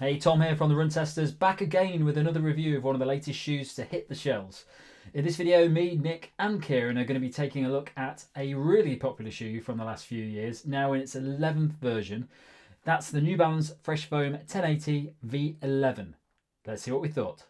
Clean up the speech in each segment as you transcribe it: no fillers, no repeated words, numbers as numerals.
Hey, Tom here from the Run Testers, back again with another review of one of the latest shoes to hit the shelves. In this video, me, Nick and Kieran are going to be taking a look at a really popular shoe from the last few years, now in its 11th version. That's the New Balance Fresh Foam 1080 V11. Let's see what we thought.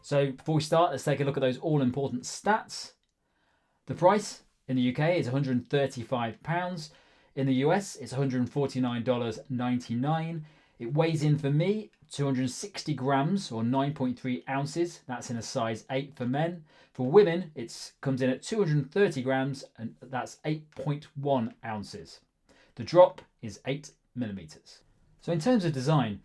So before we start, let's take a look at those all-important stats. The price in the UK is £135. In the US, it's $149.99. It weighs in for me 260 grams or 9.3 ounces. That's in a size 8 for men. For women, it comes in at 230 grams and that's 8.1 ounces. The drop is 8 millimeters. So in terms of design,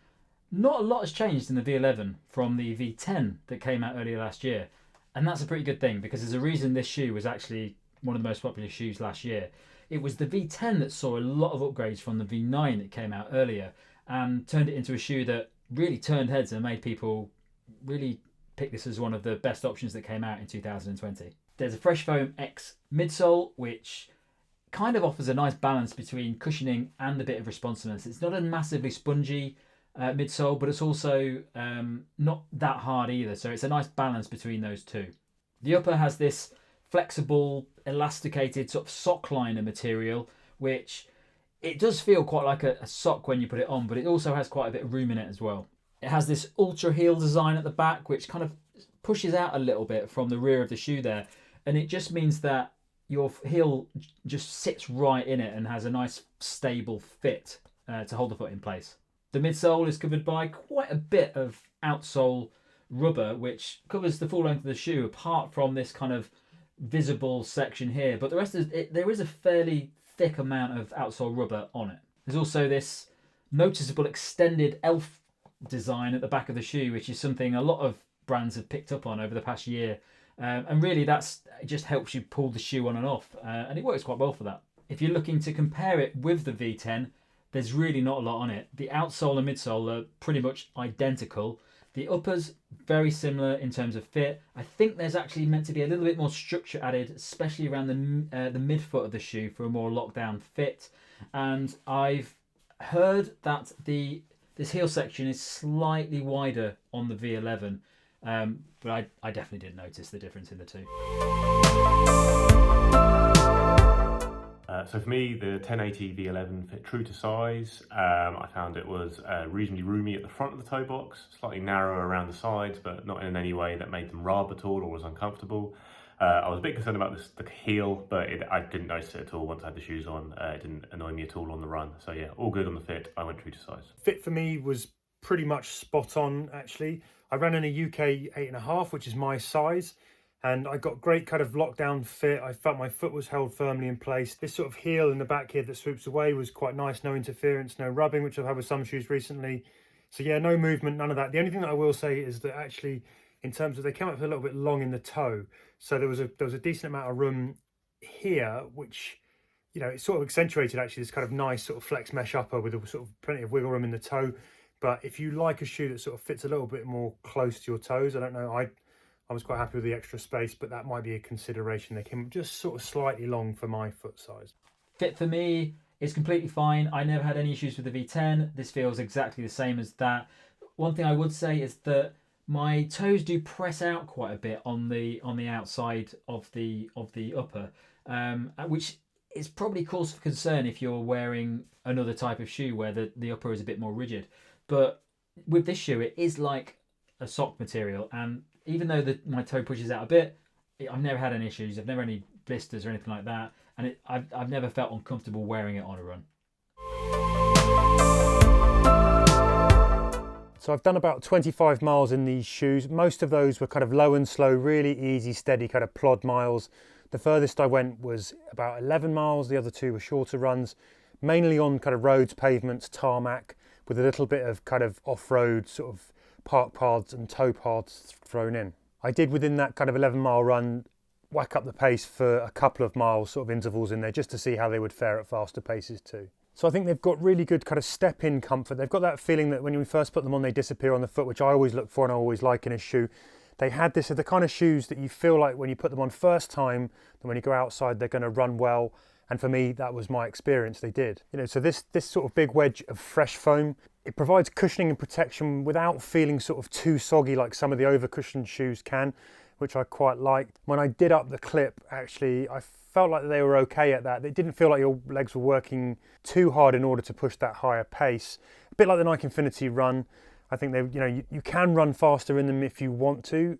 not a lot has changed in the V11 from the V10 that came out earlier last year. And that's a pretty good thing because there's a reason this shoe was actually one of the most popular shoes last year. It was the V10 that saw a lot of upgrades from the V9 that came out earlier and turned it into a shoe that really turned heads and made people really pick this as one of the best options that came out in 2020. There's a Fresh Foam X midsole, which kind of offers a nice balance between cushioning and a bit of responsiveness. It's not a massively spongy midsole, but it's also not that hard either, so it's a nice balance between those two. The upper has this flexible, elasticated sort of sock liner material, which it does feel quite like a sock when you put it on, but it also has quite a bit of room in it as well. It has this ultra heel design at the back, which kind of pushes out a little bit from the rear of the shoe there, and it just means that your heel just sits right in it and has a nice stable fit to hold the foot in place. The midsole is covered by quite a bit of outsole rubber, which covers the full length of the shoe, apart from this kind of visible section here. But the rest of it, there is a fairly thick amount of outsole rubber on it. There's also this noticeable extended elf design at the back of the shoe, which is something a lot of brands have picked up on over the past year. And really, it just helps you pull the shoe on and off. And it works quite well for that. If you're looking to compare it with the V10, there's really not a lot on it. The outsole and midsole are pretty much identical. The upper's very similar in terms of fit. I think there's actually meant to be a little bit more structure added, especially around the midfoot of the shoe for a more lockdown fit. And I've heard that this heel section is slightly wider on the V11, but I definitely didn't notice the difference in the two. So for me, the 1080 V11 fit true to size. I found it was reasonably roomy at the front of the toe box, slightly narrower around the sides, but not in any way that made them rub at all or was uncomfortable. I was a bit concerned about the heel, but I didn't notice it at all once I had the shoes on. It didn't annoy me at all on the run. So yeah, all good on the fit. I went true to size. Fit for me was pretty much spot on, actually. I ran in a UK 8.5, which is my size. And I got great kind of lockdown fit. I felt my foot was held firmly in place. This sort of heel in the back here that swoops away was quite nice. No interference, no rubbing, which I've had with some shoes recently. So yeah, no movement, none of that. The only thing that I will say is that actually, in terms of, they came up a little bit long in the toe. So there was a decent amount of room here, which, you know, it sort of accentuated actually this kind of nice sort of flex mesh upper with a sort of plenty of wiggle room in the toe. But if you like a shoe that sort of fits a little bit more close to your toes, I don't know, I was quite happy with the extra space, but that might be a consideration. They came just sort of slightly long for my foot size. Fit for me is completely fine. I never had any issues with the V10. This feels exactly the same as that. One thing I would say is that my toes do press out quite a bit on the outside of the upper, which is probably cause for concern if you're wearing another type of shoe where the upper is a bit more rigid. But with this shoe, it is like a sock material, and even though my toe pushes out a bit, I've never had any issues. I've never had any blisters or anything like that, and I've never felt uncomfortable wearing it on a run. So I've done about 25 miles in these shoes. Most of those were kind of low and slow, really easy, steady kind of plod miles. The furthest I went was about 11 miles. The other two were shorter runs. mainly on kind of roads, pavements, tarmac, with a little bit of kind of off-road sort of park paths and tow paths thrown in. I did, within that kind of 11-mile run, whack up the pace for a couple of miles sort of intervals in there just to see how they would fare at faster paces too. So I think they've got really good kind of step-in comfort. They've got that feeling that when we first put them on, they disappear on the foot, which I always look for and I always like in a shoe. They had this, are the kind of shoes that you feel like when you put them on first time, and when you go outside, they're going to run well. And for me, that was my experience. They did. So this sort of big wedge of fresh foam, it provides cushioning and protection without feeling sort of too soggy like some of the over-cushioned shoes can, which I quite liked. When I did up the clip, actually, I felt like they were okay at that. It didn't feel like your legs were working too hard in order to push that higher pace. A bit like the Nike Infinity Run. I think you can run faster in them if you want to,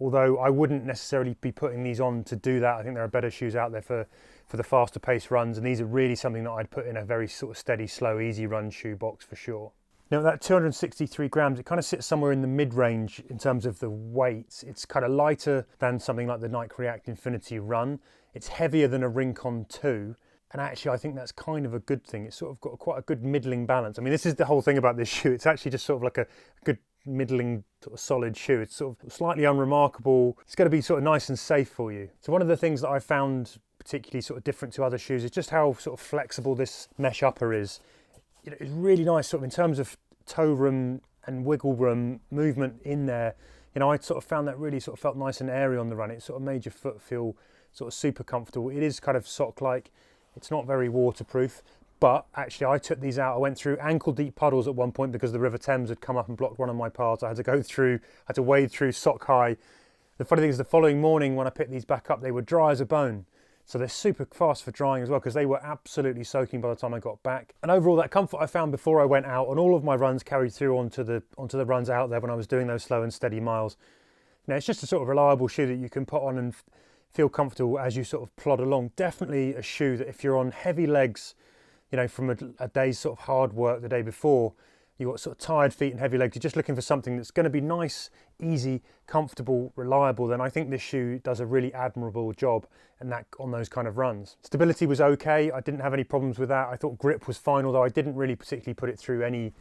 although I wouldn't necessarily be putting these on to do that. I think there are better shoes out there for the faster pace runs, and these are really something that I'd put in a very sort of steady, slow, easy run shoe box for sure. Now that 263 grams, it kind of sits somewhere in the mid-range in terms of the weight. It's kind of lighter than something like the Nike React Infinity Run. It's heavier than a Rincon 2. And actually, I think that's kind of a good thing. It's sort of got quite a good middling balance. I mean, this is the whole thing about this shoe. It's actually just sort of like a good middling sort of solid shoe. It's sort of slightly unremarkable. It's going to be sort of nice and safe for you. So one of the things that I found particularly sort of different to other shoes is just how sort of flexible this mesh upper is. It's really nice sort of in terms of toe room and wiggle room movement in there. I sort of found that really sort of felt nice and airy on the run. It sort of made your foot feel sort of super comfortable. It is kind of sock-like. It's not very waterproof, but actually I took these out. I went through ankle deep puddles at one point because the River Thames had come up and blocked one of my paths. I had to wade through sock high. The funny thing is the following morning when I picked these back up, they were dry as a bone. So they're super fast for drying as well because they were absolutely soaking by the time I got back. And overall, that comfort I found before I went out on all of my runs carried through onto the runs out there when I was doing those slow and steady miles. It's just a sort of reliable shoe that you can put on and feel comfortable as you sort of plod along. Definitely a shoe that if you're on heavy legs, from a day's sort of hard work the day before, you've got sort of tired feet and heavy legs, you're just looking for something that's going to be nice, easy, comfortable, reliable, then I think this shoe does a really admirable job on those kind of runs. Stability was okay. I didn't have any problems with that. I thought grip was fine, although I didn't really particularly put it through any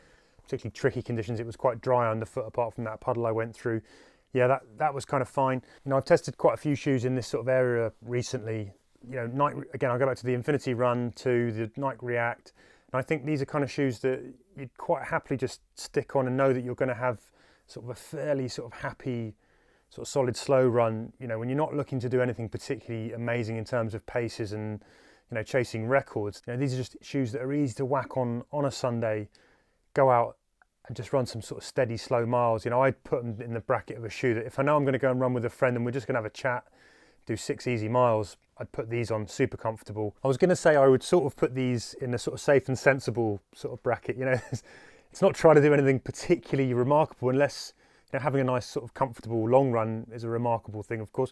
particularly tricky conditions. It was quite dry underfoot apart from that puddle I went through. Yeah, that was kind of fine. I've tested quite a few shoes in this sort of area recently. Nike, again, I'll go back to the Infinity Run, to the Nike React. And I think these are kind of shoes that you'd quite happily just stick on and know that you're going to have sort of a fairly sort of happy, sort of solid, slow run. When you're not looking to do anything particularly amazing in terms of paces and, chasing records. These are just shoes that are easy to whack on a Sunday, go out and just run some sort of steady, slow miles. I'd put them in the bracket of a shoe that if I know I'm going to go and run with a friend and we're just going to have a chat, do 6 easy miles, I'd put these on, super comfortable. I was going to say I would sort of put these in a sort of safe and sensible sort of bracket. It's not trying to do anything particularly remarkable unless, having a nice sort of comfortable long run is a remarkable thing, of course.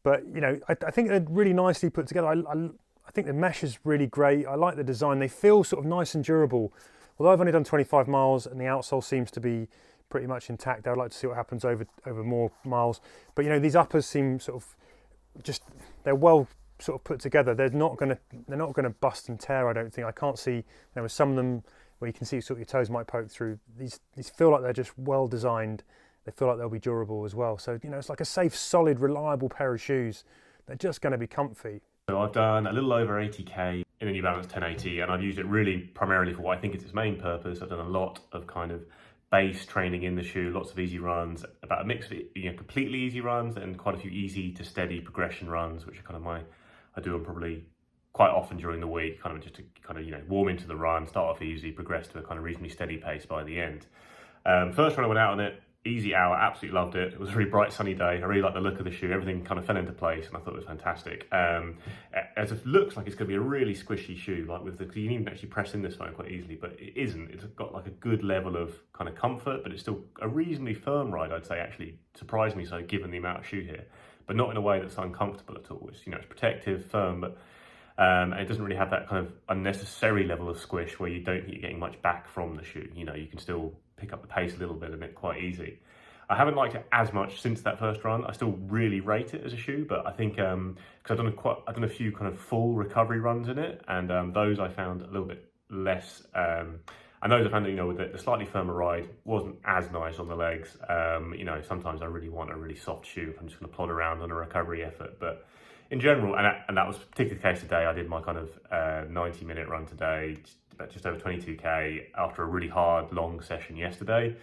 But, I think they're really nicely put together. I think the mesh is really great. I like the design. They feel sort of nice and durable. Although I've only done 25 miles and the outsole seems to be pretty much intact, I'd like to see what happens over more miles. But these uppers seem sort of they're well sort of put together. They're not going to bust and tear. I don't think. I can't see. With some of them where you can see sort of your toes might poke through. These feel like they're just well designed. They feel like they'll be durable as well. So it's like a safe, solid, reliable pair of shoes. They're just going to be comfy. So I've done a little over 80k in a New Balance 1080, and I've used it really primarily for what I think is its main purpose. I've done a lot of kind of base training in the shoe, lots of easy runs, about a mix of completely easy runs and quite a few easy to steady progression runs, which are kind of I do them probably quite often during the week, kind of just to kind of warm into the run, start off easy, progress to a kind of reasonably steady pace by the end. First run I went out on it, easy hour, absolutely loved it. It was a really bright sunny day. I really liked the look of the shoe. Everything kind of fell into place and I thought it was fantastic. As it looks like it's going to be a really squishy shoe, like you can even actually press in this foam quite easily, but it isn't. It's got like a good level of kind of comfort, but it's still a reasonably firm ride, I'd say, actually surprised me so given the amount of shoe here, but not in a way that's uncomfortable at all. It's, it's protective, firm, but and it doesn't really have that kind of unnecessary level of squish where you don't think you're getting much back from the shoe. You can still pick up the pace a little bit and it's quite easy. I haven't liked it as much since that first run. I still really rate it as a shoe, but I think because I've done a few kind of full recovery runs in it, and those I found a little bit less. I know the found that, you know, with the slightly firmer ride wasn't as nice on the legs. You know, sometimes I really want a really soft shoe if I'm just going to plod around on a recovery effort. But in general, and that was particularly the case today, I did my kind of 90-minute run today, just over 22k after a really hard, long session yesterday.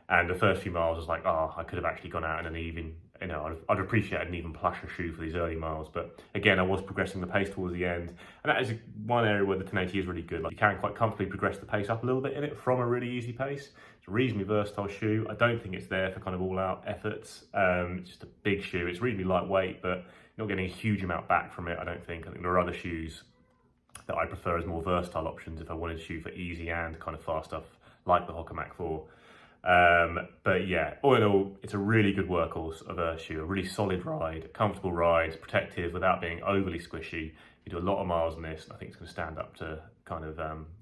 And the first few miles I was like, oh, I could have actually gone out in an even, you know, I'd appreciate an even plusher shoe for these early miles. But again, I was progressing the pace towards the end. And that is one area where the 1080 is really good. Like, you can quite comfortably progress the pace up a little bit in it from a really easy pace. It's a reasonably versatile shoe. I don't think it's there for kind of all-out efforts. It's just a big shoe. It's reasonably lightweight, but you're not getting a huge amount back from it, I don't think. I think there are other shoes that I prefer as more versatile options if I wanted a shoe for easy and kind of fast stuff, like the Hoka Mach 4. But yeah, all in all, it's a really good workhorse of a shoe, a really solid ride, comfortable ride, protective without being overly squishy. You do a lot of miles on this, and I think it's going to stand up to kind of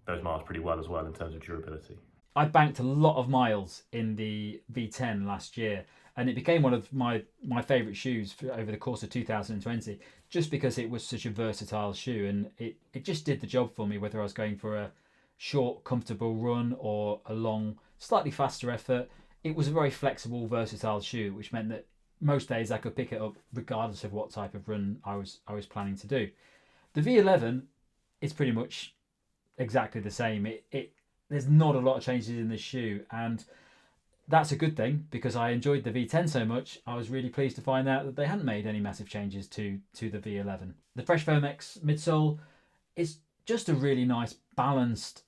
those miles pretty well as well in terms of durability. I banked a lot of miles in the V10 last year, and it became one of my favourite shoes over the course of 2020, just because it was such a versatile shoe, and it just did the job for me, whether I was going for a short, comfortable run or a long, slightly faster effort. It was a very flexible, versatile shoe, which meant that most days I could pick it up regardless of what type of run I was planning to do. The V11 is pretty much exactly the same. There's not a lot of changes in this shoe, and that's a good thing because I enjoyed the V10 so much. I was really pleased to find out that they hadn't made any massive changes to the V11. The Fresh Foam X midsole is just a really nice balanced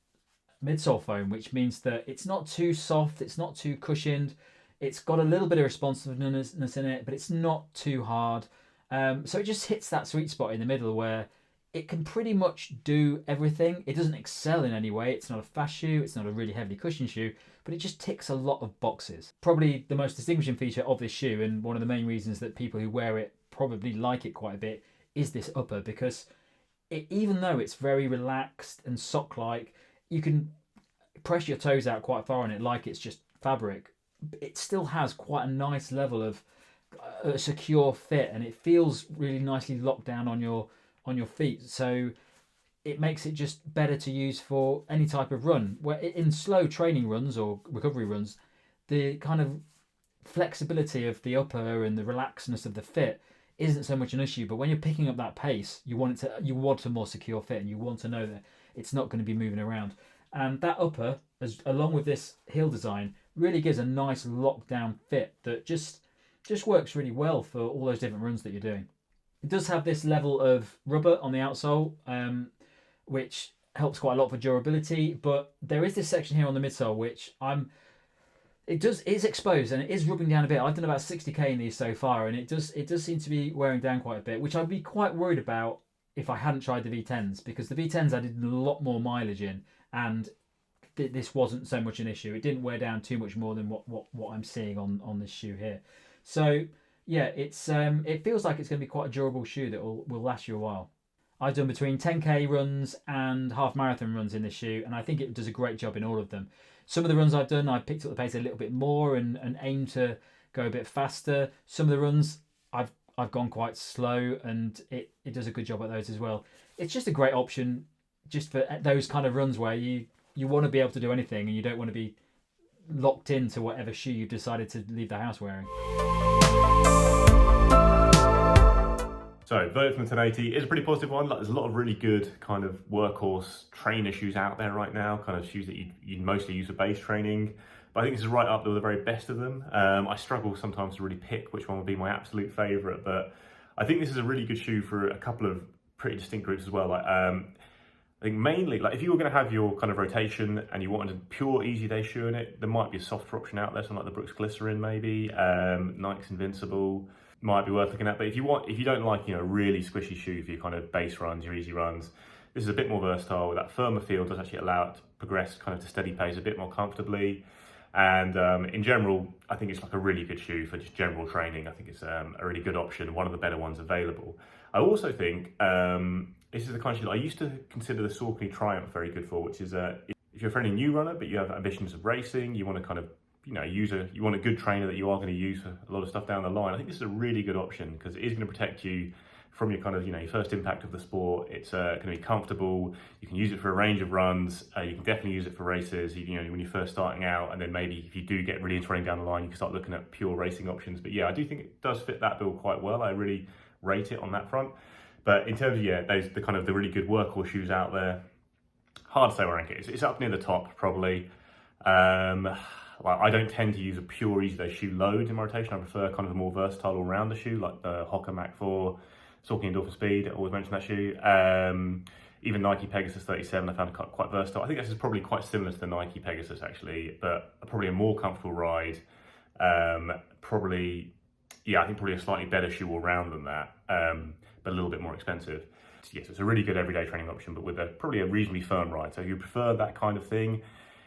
midsole foam, which means that it's not too soft, it's not too cushioned, it's got a little bit of responsiveness in it, but it's not too hard. So it just hits that sweet spot in the middle where it can pretty much do everything. It doesn't excel in any way. It's not a fast shoe, it's not a really heavily cushioned shoe, but it just ticks a lot of boxes. Probably the most distinguishing feature of this shoe, and one of the main reasons that people who wear it probably like it quite a bit, is this upper, because even though it's very relaxed and sock-like, you can press your toes out quite far on it like it's just fabric. It still has quite a nice level of a secure fit, and it feels really nicely locked down on your feet. So it makes it just better to use for any type of run. Where in slow training runs or recovery runs, the kind of flexibility of the upper and the relaxedness of the fit isn't so much an issue. But when you're picking up that pace, you want a more secure fit, and you want to know that it's not going to be moving around. And that upper, along with this heel design, really gives a nice lockdown fit that just works really well for all those different runs that you're doing. It does have this level of rubber on the outsole, which helps quite a lot for durability. But there is this section here on the midsole which it's exposed and it is rubbing down a bit. I've done about 60k in these so far, and it does seem to be wearing down quite a bit, which I'd be quite worried about if I hadn't tried the V10s, because the V10s I did a lot more mileage in, and this wasn't so much an issue. It didn't wear down too much more than what I'm seeing on this shoe here. So yeah, it feels like it's going to be quite a durable shoe that will last you a while. I've done between 10k runs and half marathon runs in this shoe, and I think it does a great job in all of them. Some of the runs I've done, I've picked up the pace a little bit more and aimed to go a bit faster. Some of the runs I've gone quite slow, and it does a good job at those as well. It's just a great option just for those kind of runs where you want to be able to do anything and you don't want to be locked into whatever shoe you've decided to leave the house wearing. So verdict from the 1080 is a pretty positive one. Like, there's a lot of really good kind of workhorse trainer shoes out there right now, kind of shoes that you'd mostly use for base training. But I think this is right up there with the very best of them. I struggle sometimes to really pick which one would be my absolute favourite, but I think this is a really good shoe for a couple of pretty distinct groups as well. Like, I think mainly, like if you were going to have your kind of rotation and you wanted a pure easy day shoe in it, there might be a softer option out there, something like the Brooks Glycerin maybe, Nike's Invincible might be worth looking at. But if you don't like, a really squishy shoe for your kind of base runs, your easy runs, this is a bit more versatile. That firmer feel does actually allow it to progress kind of to steady pace a bit more comfortably. And in general, I think it's like a really good shoe for just general training. I think it's a really good option, one of the better ones available. I also think this is the kind of shoe that I used to consider the Saucony Triumph very good for, which is if you're a fairly new runner but you have ambitions of racing, you want to kind of you want a good trainer that you are going to use for a lot of stuff down the line. I think this is a really good option because it is going to protect you from your kind of, your first impact of the sport. It's going to be comfortable. You can use it for a range of runs. You can definitely use it for races, when you're first starting out, and then maybe if you do get really into running down the line, you can start looking at pure racing options. But yeah, I do think it does fit that bill quite well. I really rate it on that front. But in terms of, those the kind of the really good workhorse shoes out there, hard to say where I rank it. It's up near the top, probably. Well, I don't tend to use a pure Easy shoe load in my rotation. I prefer kind of a more versatile all-rounder shoe, like the Hoka Mach 4, Saucony Endorphin Speed. I always mention that shoe. Even Nike Pegasus 37, I found quite versatile. I think this is probably quite similar to the Nike Pegasus, actually, but probably a more comfortable ride. Probably a slightly better shoe all-round than that, but a little bit more expensive. Yes, it's a really good everyday training option, but with probably a reasonably firm ride. So if you prefer that kind of thing,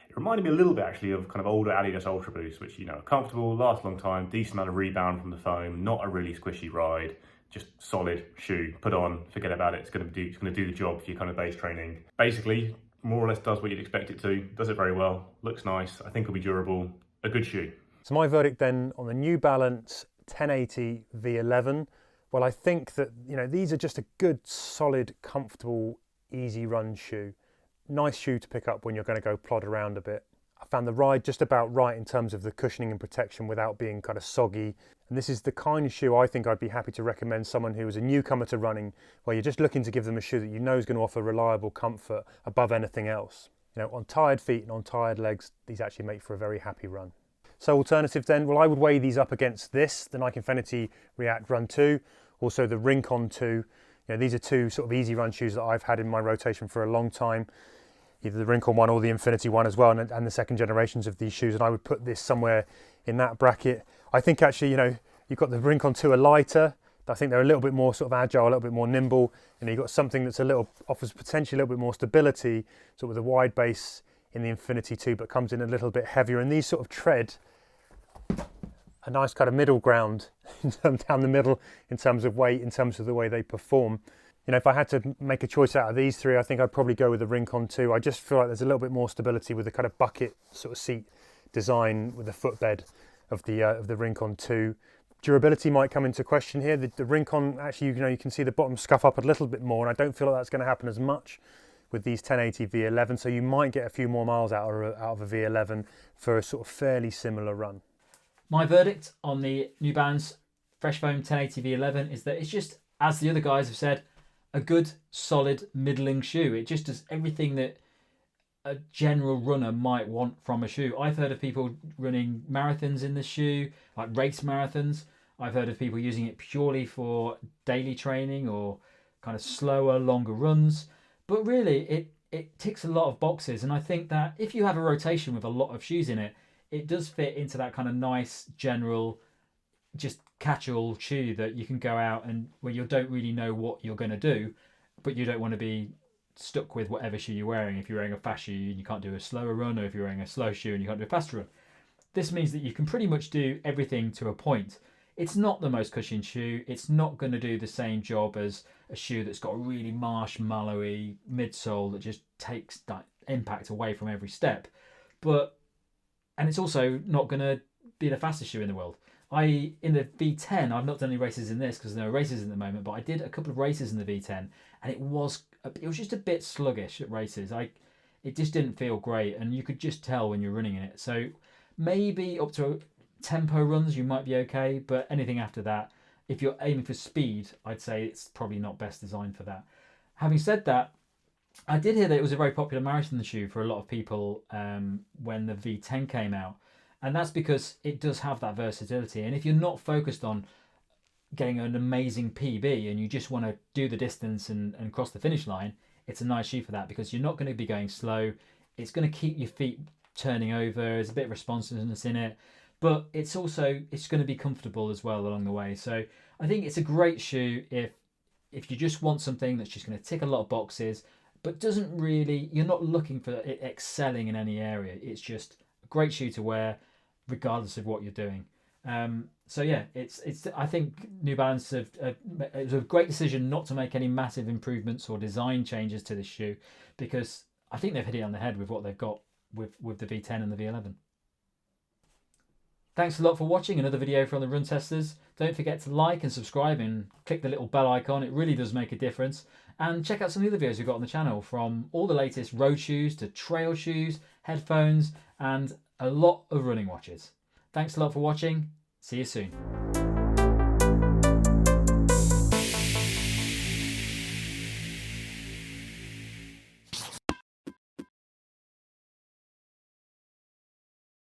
it reminded me a little bit actually of kind of older Adidas Ultra Boost, which, are comfortable, last a long time, decent amount of rebound from the foam, not a really squishy ride, just solid shoe, put on, forget about it. It's going to do the job for your kind of base training. Basically, more or less does what you'd expect it to, does it very well, looks nice, I think it'll be durable, a good shoe. So my verdict then on the New Balance 1080 V11, well, I think that, these are just a good, solid, comfortable, easy run shoe. Nice shoe to pick up when you're going to go plod around a bit. I found the ride just about right in terms of the cushioning and protection without being kind of soggy. And this is the kind of shoe I think I'd be happy to recommend someone who is a newcomer to running, where you're just looking to give them a shoe that you know is going to offer reliable comfort above anything else. On tired feet and on tired legs, these actually make for a very happy run. So alternative then, well, I would weigh these up against this, the Nike Infinity React Run 2, also the Rincon 2. These are two sort of easy run shoes that I've had in my rotation for a long time. Either the Rincon one or the Infinity one as well, and the second generations of these shoes, and I would put this somewhere in that bracket. I think actually, you've got the Rincon 2 are lighter. I think they're a little bit more sort of agile, a little bit more nimble, and you've got something that's offers potentially a little bit more stability, sort of with a wide base in the Infinity 2, but comes in a little bit heavier. And these sort of tread a nice kind of middle ground down the middle in terms of weight, in terms of the way they perform. If I had to make a choice out of these three, I think I'd probably go with the Rincon 2. I just feel like there's a little bit more stability with the kind of bucket sort of seat design with the footbed of the Rincon 2. Durability might come into question here. The Rincon, actually, you can see the bottom scuff up a little bit more, and I don't feel like that's going to happen as much with these 1080 V11, so you might get a few more miles out of a V11 for a sort of fairly similar run. My verdict on the New Balance Fresh Foam 1080 V11 is that it's just, as the other guys have said, a good, solid, middling shoe. It just does everything that a general runner might want from a shoe. I've heard of people running marathons in this shoe, like race marathons. I've heard of people using it purely for daily training or kind of slower, longer runs. But really, it ticks a lot of boxes. And I think that if you have a rotation with a lot of shoes in it, it does fit into that kind of nice, general, just catch-all shoe that you can go out and where you don't really know what you're going to do, but you don't want to be stuck with whatever shoe you're wearing. If you're wearing a fast shoe and you can't do a slower run, or if you're wearing a slow shoe and you can't do a faster run. This means that you can pretty much do everything to a point. It's not the most cushioned shoe. It's not going to do the same job as a shoe that's got a really marshmallowy midsole that just takes that impact away from every step. And it's also not going to be the fastest shoe in the world. In the V10, I've not done any races in this because there are races at the moment, but I did a couple of races in the V10, and it was just a bit sluggish at races. It just didn't feel great, and you could just tell when you're running in it. So maybe up to tempo runs you might be okay, but anything after that, if you're aiming for speed, I'd say it's probably not best designed for that. Having said that, I did hear that it was a very popular marathon shoe for a lot of people when the V10 came out. And that's because it does have that versatility. And if you're not focused on getting an amazing PB and you just want to do the distance and cross the finish line, it's a nice shoe for that, because you're not going to be going slow. It's going to keep your feet turning over. There's a bit of responsiveness in it. But it's going to be comfortable as well along the way. So I think it's a great shoe if you just want something that's just going to tick a lot of boxes, but you're not looking for it excelling in any area. It's just a great shoe to wear, regardless of what you're doing. So yeah, I think New Balance it was a great decision not to make any massive improvements or design changes to this shoe, because I think they've hit it on the head with what they've got with the V10 and the V11. Thanks a lot for watching another video from the Run Testers. Don't forget to like and subscribe and click the little bell icon. It really does make a difference. And check out some of the other videos we've got on the channel, from all the latest road shoes to trail shoes, headphones, and a lot of running watches. Thanks a lot for watching. See you soon.